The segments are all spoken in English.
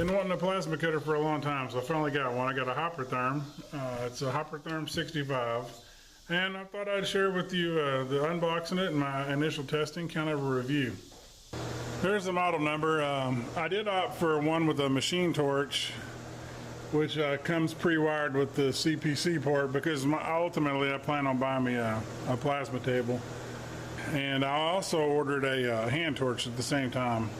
Been wanting a plasma cutter for a long time, so I finally got one. I got a Hypertherm. It's a Hypertherm 65. And I thought I'd share with you the unboxing it and my initial testing, kind of a review. Here's the model number. I did opt for one with a machine torch, which comes pre-wired with the CPC port, because ultimately I plan on buying me a plasma table. And I also ordered a hand torch at the same time.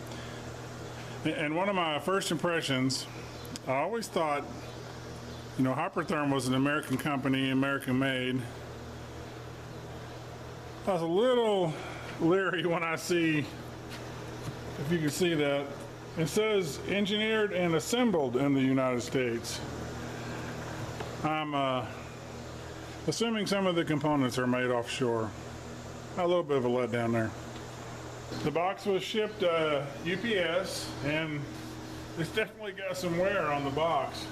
And one of my first impressions, I always thought, you know, Hypertherm was an American company, American made. I was a little leery when I see, if you can see that, it says engineered and assembled in the United States. I'm assuming some of the components are made offshore. A little bit of a letdown there. The box was shipped UPS, and it's definitely got some wear on the box.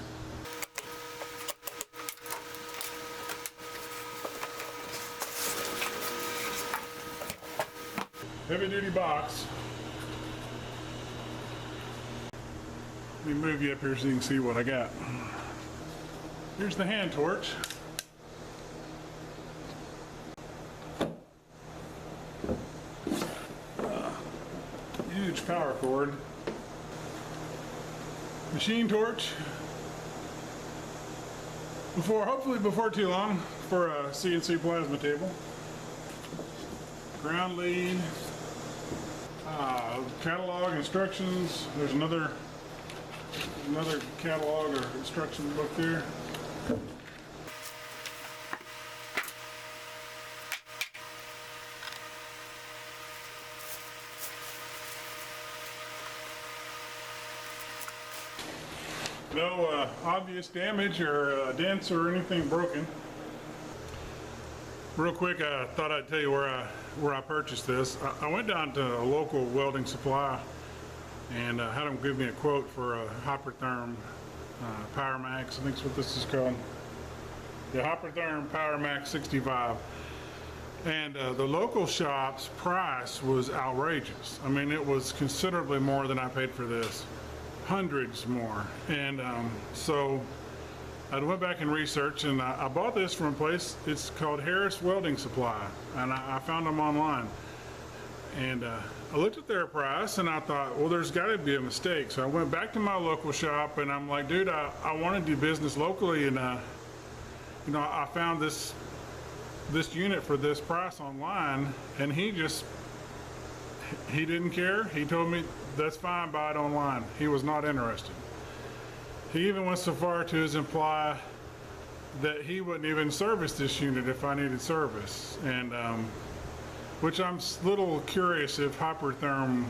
Heavy duty box. Let me move you up here so you can see what I got. Here's the hand torch. Huge power cord. Machine torch. Hopefully before too long, for a CNC plasma table. Ground lead. Catalog, instructions. There's another catalog or instruction book there. No obvious damage or dents or anything broken. Real quick, I thought I'd tell you where I purchased this. I went down to a local welding supply and had them give me a quote for a Hypertherm Powermax. I think that's what this is called. The Hypertherm Powermax 65. And the local shop's price was outrageous. I mean, it was considerably more than I paid for this. Hundreds more. And so I went back and researched, and I bought this from a place. It's called Harris Welding Supply, and I found them online. And I looked at their price and I thought, well, there's got to be a mistake. So I went back to my local shop and I'm like, dude, I want to do business locally, and you know, I found this unit for this price online, and he didn't care. He told me, that's fine, buy it online. He was not interested. He even went so far to imply that he wouldn't even service this unit if I needed service. And which I'm a little curious if Hypertherm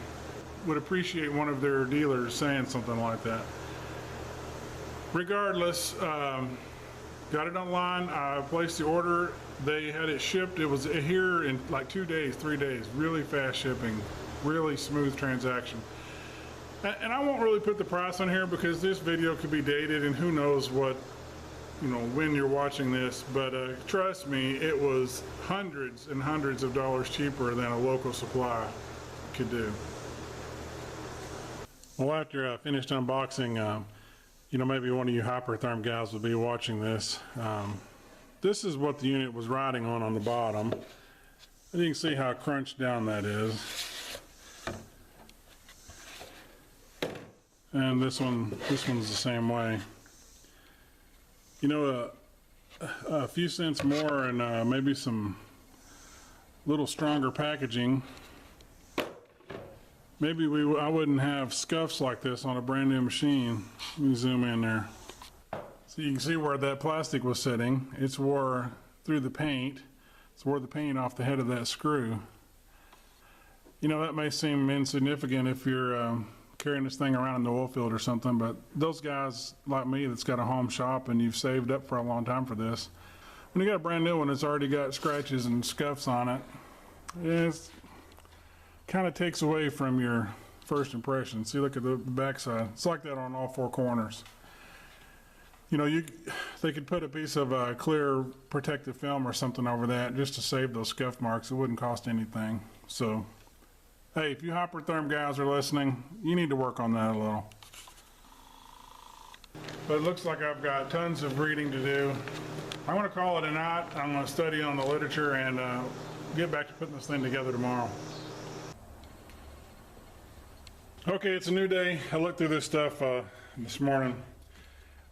would appreciate one of their dealers saying something like that. Regardless, got it online. I placed the order. They had it shipped. It was here in like 2 days, 3 days. Really fast shipping, really smooth transaction. And I won't really put the price on here because this video could be dated and who knows what, you know, when you're watching this. But trust me, it was hundreds and hundreds of dollars cheaper than a local supply could do. Well, after I finished unboxing, you know, maybe one of you Hypertherm guys will be watching this. This is what the unit was riding on the bottom. And you can see how crunched down that is. And this one's the same way. You know, a few cents more and maybe some little stronger packaging. Maybe I wouldn't have scuffs like this on a brand new machine. Let me zoom in there. So you can see where that plastic was sitting. It's wore through the paint. It's wore the paint off the head of that screw. You know, that may seem insignificant if you're carrying this thing around in the oil field or something, but those guys like me that's got a home shop and you've saved up for a long time for this, when you got a brand new one that's already got scratches and scuffs on it, it kind of takes away from your first impression. See, look at the backside. It's like that on all four corners. You know, they could put a piece of clear protective film or something over that just to save those scuff marks. It wouldn't cost anything. So hey, if you Hypertherm guys are listening, you need to work on that a little. But it looks like I've got tons of reading to do. I'm going to call it a night. I'm going to study on the literature and get back to putting this thing together tomorrow. Okay, it's a new day. I looked through this stuff this morning.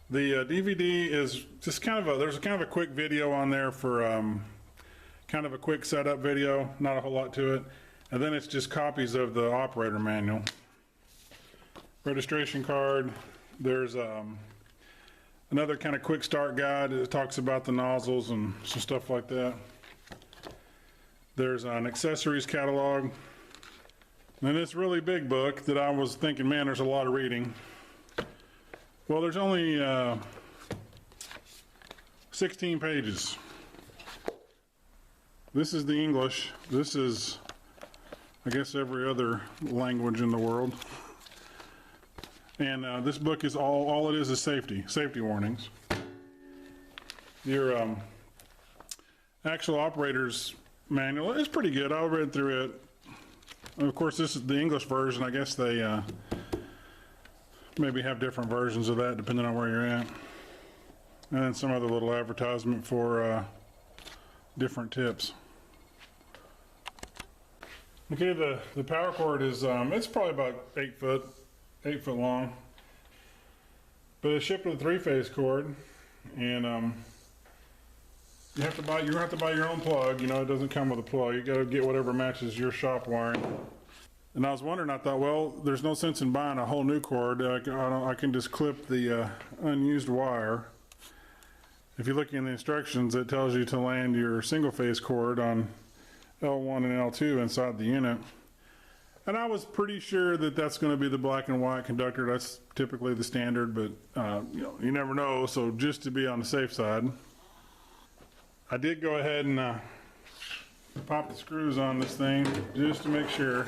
The DVD is just there's kind of a quick video on there for kind of a quick setup video, not a whole lot to it. And then it's just copies of the operator manual. Registration card. There's another kind of quick start guide that talks about the nozzles and some stuff like that. There's an accessories catalog. And this really big book that I was thinking, man, there's a lot of reading. Well, there's only 16 pages. This is the English. This is, I guess, every other language in the world. And this book is all it is safety warnings. Your actual operator's manual is pretty good. I read through it. And of course, this is the English version. I guess they maybe have different versions of that depending on where you're at. And then some other little advertisement for different tips. Okay, the power cord is it's probably about 8 foot long, but it's shipped with a 3-phase cord, and you have to buy your own plug. You know, it doesn't come with a plug. You got to get whatever matches your shop wiring. And I was wondering, I thought, well, there's no sense in buying a whole new cord. I can just clip the unused wire. If you look in the instructions, it tells you to land your single-phase cord on L1 and L2 inside the unit. And I was pretty sure that that's going to be the black and white conductor. That's typically the standard, but you know, you never know. So just to be on the safe side, I did go ahead and pop the screws on this thing just to make sure.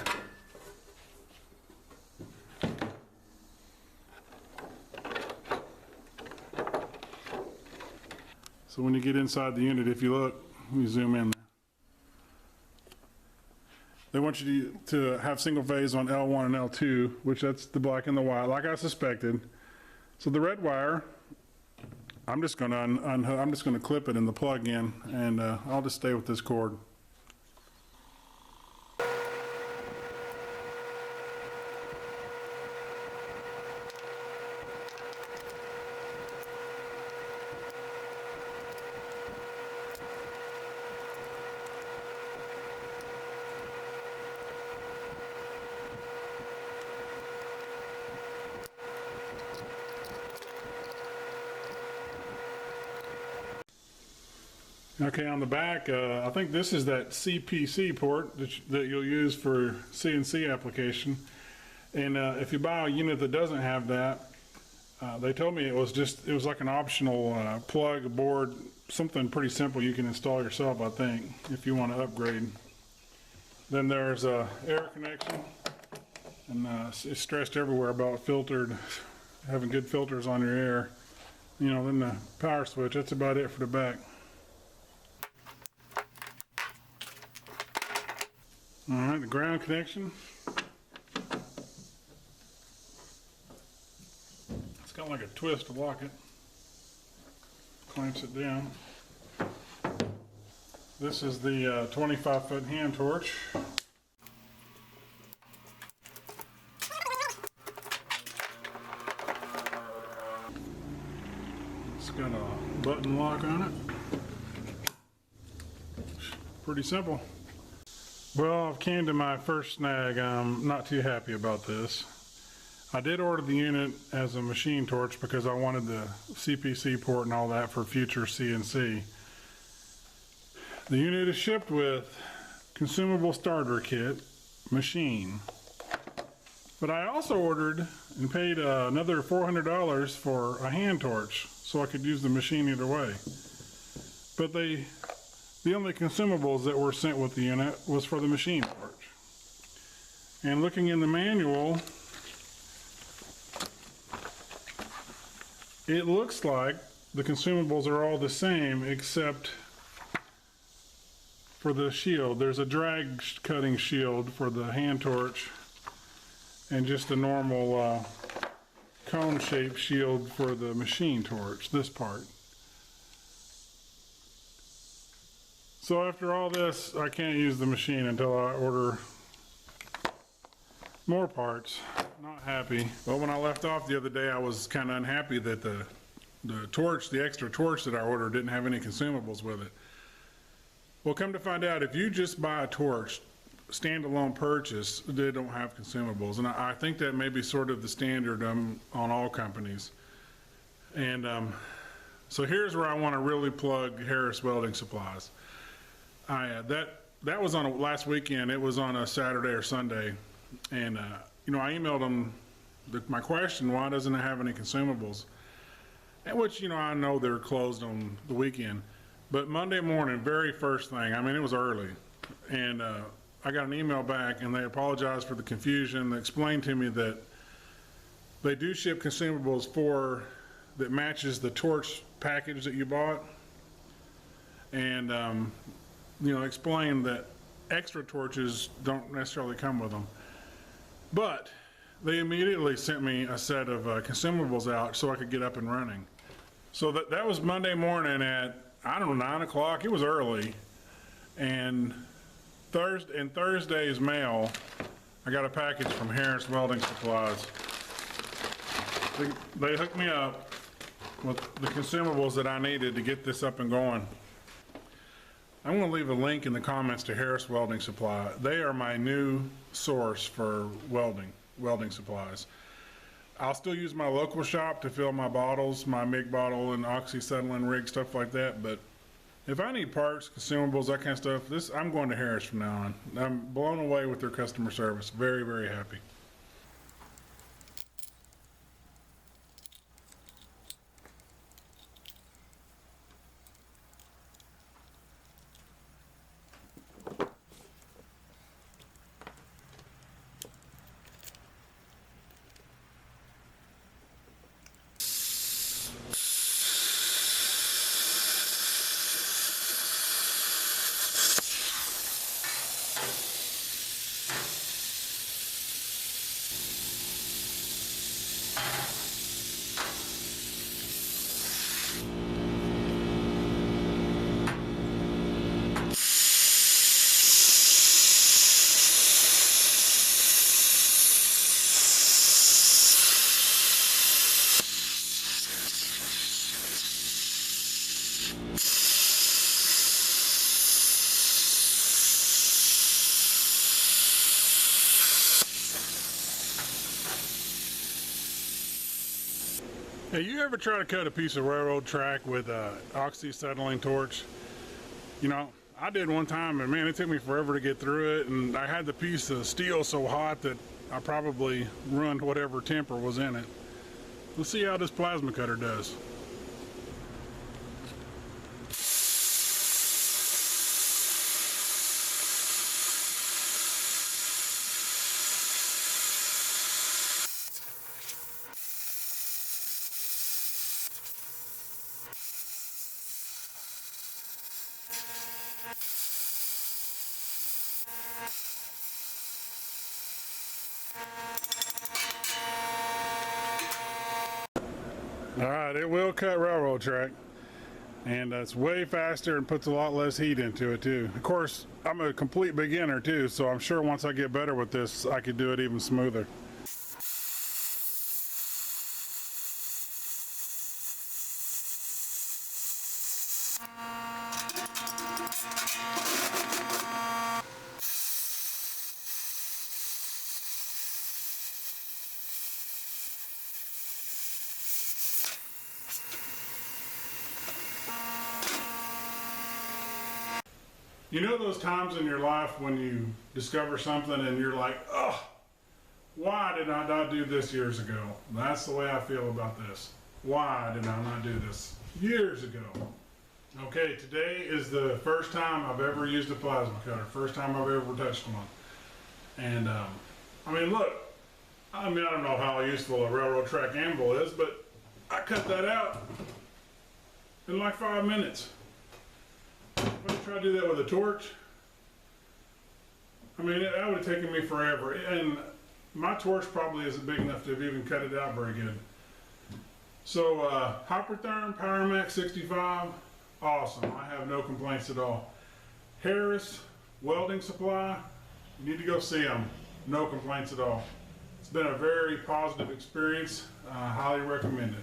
So when you get inside the unit, if you look, let me zoom in there. They want you to have single phase on L1 and L2, which that's the black and the white, like I suspected. So the red wire, I'm just going to clip it in the plug in, and I'll just stay with this cord. Okay, on the back, I think this is that CPC port that you'll use for CNC application. And if you buy a unit that doesn't have that, they told me it was like an optional plug board, something pretty simple you can install yourself, I think, if you want to upgrade. Then there's a air connection, and it's stressed everywhere about filtered, having good filters on your air. You know, then the power switch, that's about it for the back. All right, the ground connection. It's got like a twist to lock it. Clamps it down. This is the 25-foot hand torch. It's got a button lock on it. Pretty simple. Well, I've came to my first snag. I'm not too happy about this. I did order the unit as a machine torch because I wanted the CPC port and all that for future CNC. The unit is shipped with consumable starter kit, machine. But I also ordered and paid another $400 for a hand torch so I could use the machine either way. But the only consumables that were sent with the unit was for the machine torch. And looking in the manual, it looks like the consumables are all the same except for the shield. There's a drag cutting shield for the hand torch and just a normal cone-shaped shield for the machine torch, this part. So after all this, I can't use the machine until I order more parts. Not happy. But when I left off the other day, I was kind of unhappy that the torch, the extra torch that I ordered, didn't have any consumables with it. Well, come to find out, if you just buy a torch, standalone purchase, they don't have consumables. And I think that may be sort of the standard on all companies. And so here's where I want to really plug Harris Welding Supplies. That was on last weekend. It was on a Saturday or Sunday. And, you know, I emailed them my question, why doesn't it have any consumables? And which, you know, I know they're closed on the weekend. But Monday morning, very first thing, I mean, it was early. And I got an email back, and they apologized for the confusion. They explained to me that they do ship consumables that matches the torch package that you bought. And, you know, explained that extra torches don't necessarily come with them. But they immediately sent me a set of consumables out so I could get up and running. So that was Monday morning at, I don't know, 9 o'clock. It was early. And in Thursday's mail, I got a package from Harris Welding Supplies. They hooked me up with the consumables that I needed to get this up and going. I'm going to leave a link in the comments to Harris Welding Supply. They are my new source for welding supplies. I'll still use my local shop to fill my bottles, my MIG bottle and oxyacetylene rig, stuff like that. But if I need parts, consumables, that kind of stuff, I'm going to Harris from now on. I'm blown away with their customer service. Very, very happy. Hey, you ever try to cut a piece of railroad track with a oxyacetylene torch? You know, I did one time, and man, it took me forever to get through it, and I had the piece of steel so hot that I probably ruined whatever temper was in it. Let's see how this plasma cutter does. All right, it will cut railroad track, and it's way faster and puts a lot less heat into it too. Of course, I'm a complete beginner too, so I'm sure once I get better with this, I could do it even smoother. You know those times in your life when you discover something and you're like, oh, why did I not do this years ago? That's the way I feel about this. Why did I not do this years ago? Okay, today is the first time I've ever used a plasma cutter. First time I've ever touched one. And I mean, look, I don't know how useful a railroad track anvil is, but I cut that out in like 5 minutes. If I try to do that with a torch, I mean, that would have taken me forever. And my torch probably isn't big enough to have even cut it out very good. So Hypertherm Powermax 65, awesome. I have no complaints at all. Harris Welding Supply, you need to go see them. No complaints at all. It's been a very positive experience. Highly recommend it.